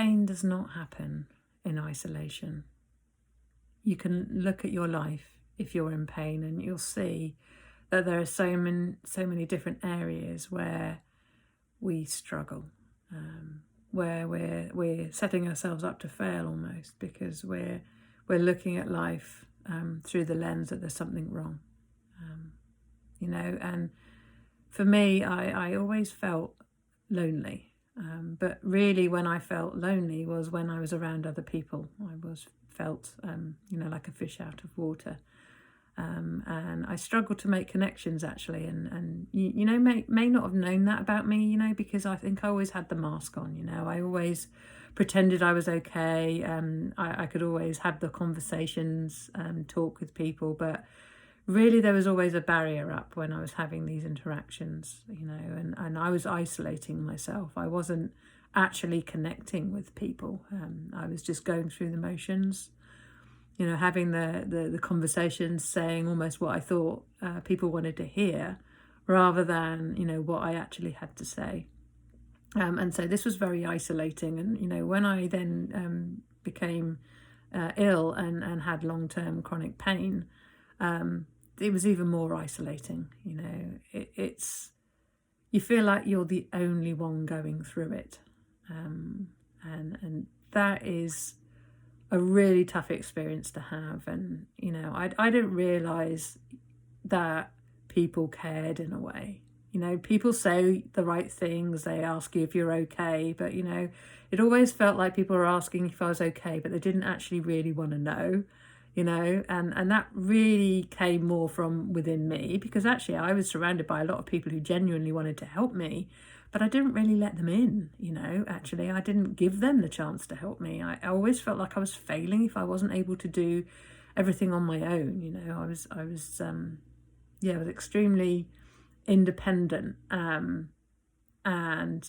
pain does not happen in isolation. You can look at your life if you're in pain, and you'll see that there are so many different areas where we struggle, where we're setting ourselves up to fail almost, because we're looking at life through the lens that there's something wrong, And for me, I always felt lonely. But really, when I felt lonely was when I was around other people. I felt like a fish out of water. And I struggled to make connections, actually. And may not have known that about me, because I think I always had the mask on, I always pretended I was okay. I could always have the conversations, talk with people, but really there was always a barrier up when I was having these interactions, and I was isolating myself. I wasn't actually connecting with people. I was just going through the motions, having the conversations, saying almost what I thought people wanted to hear, rather than, what I actually had to say. And so this was very isolating. And, when I then became ill and had long-term chronic pain, it was even more isolating. It's you feel like you're the only one going through it, and that is a really tough experience to have. And I didn't realize that people cared in a way. People say the right things, they ask you if you're okay, but it always felt like people were asking if I was okay, but they didn't actually really want to know. And that really came more from within me, because actually I was surrounded by a lot of people who genuinely wanted to help me, but I didn't really let them in. Actually I didn't give them the chance to help me. I always felt like I was failing if I wasn't able to do everything on my own. I was extremely independent, and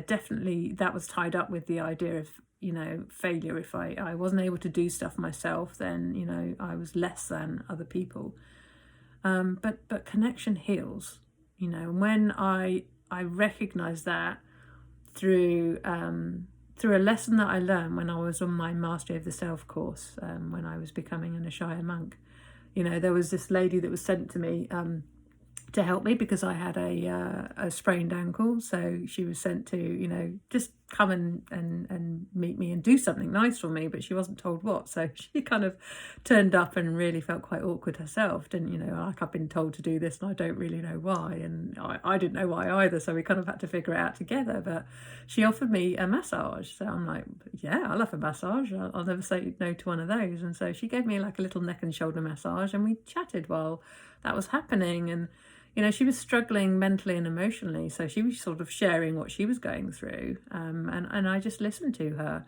definitely that was tied up with the idea of failure. If I wasn't able to do stuff myself, then I was less than other people. But connection heals, and when I recognized that through a lesson that I learned when I was on my Mastery of the Self course, when I was becoming an Ashaya monk. There was this lady that was sent to me to help me because I had a sprained ankle. So she was sent to, just come and meet me and do something nice for me, but she wasn't told what. So she kind of turned up and really felt quite awkward herself, didn't, like, I've been told to do this and I don't really know why. And I didn't know why either. So we kind of had to figure it out together. But she offered me a massage. So I'm like, yeah, I love a massage. I'll never say no to one of those. And so she gave me like a little neck and shoulder massage, and we chatted while that was happening. And she was struggling mentally and emotionally, so she was sort of sharing what she was going through, and I just listened to her.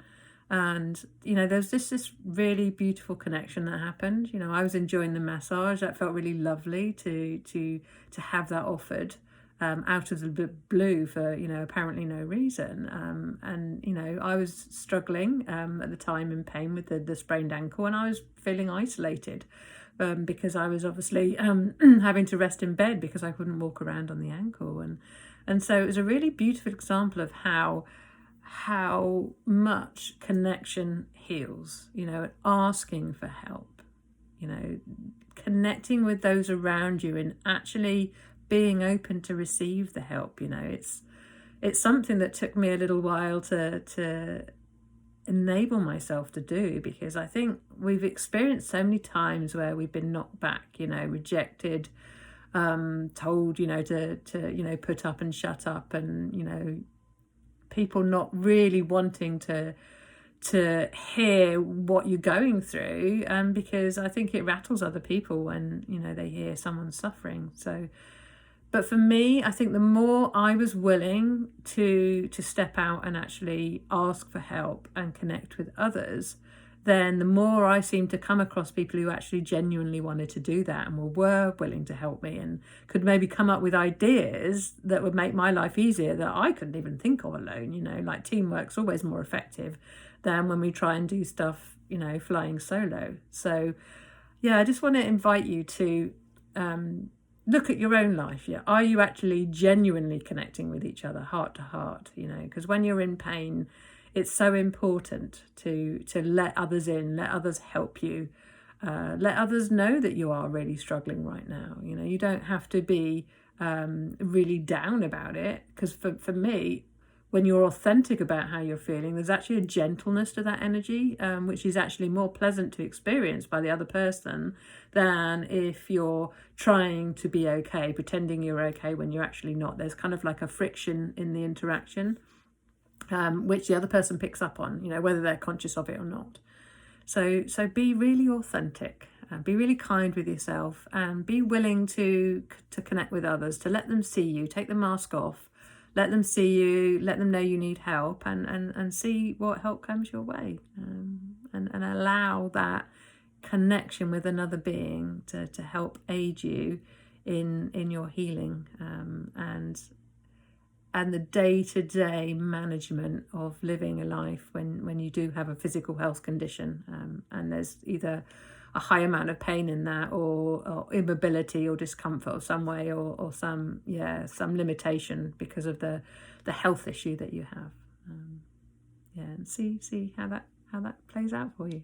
And there's this really beautiful connection that happened. I was enjoying the massage. That felt really lovely to have that offered out of the blue for apparently no reason. And I was struggling at the time in pain with the sprained ankle, and I was feeling isolated. Because I was obviously having to rest in bed because I couldn't walk around on the ankle. And so it was a really beautiful example of how much connection heals, asking for help, connecting with those around you and actually being open to receive the help. It's something that took me a little while to enable myself to do, because I think we've experienced so many times where we've been knocked back, rejected, told, to put up and shut up, and, people not really wanting to hear what you're going through, because I think it rattles other people when, they hear someone suffering. But for me, I think the more I was willing to step out and actually ask for help and connect with others, then the more I seemed to come across people who actually genuinely wanted to do that and were willing to help me and could maybe come up with ideas that would make my life easier that I couldn't even think of alone. Like, teamwork's always more effective than when we try and do stuff, flying solo. So, yeah, I just want to invite you to look at your own life. Yeah, are you actually genuinely connecting with each other, heart to heart? Because when you're in pain, it's so important to let others in, let others help you, let others know that you are really struggling right now. You know, you don't have to be really down about it, because for me, when you're authentic about how you're feeling, there's actually a gentleness to that energy, which is actually more pleasant to experience by the other person than if you're trying to be okay, pretending you're okay when you're actually not. There's kind of like a friction in the interaction, which the other person picks up on, you know, whether they're conscious of it or not. So be really authentic, be really kind with yourself, and be willing to connect with others, to let them see you, take the mask off, let them see you, let them know you need help, and see what help comes your way, and allow that connection with another being to help aid you in your healing, and the day-to-day management of living a life when you do have a physical health condition, and there's either a high amount of pain in that, or immobility or discomfort of some way, or some limitation because of the health issue that you have. And see how that plays out for you.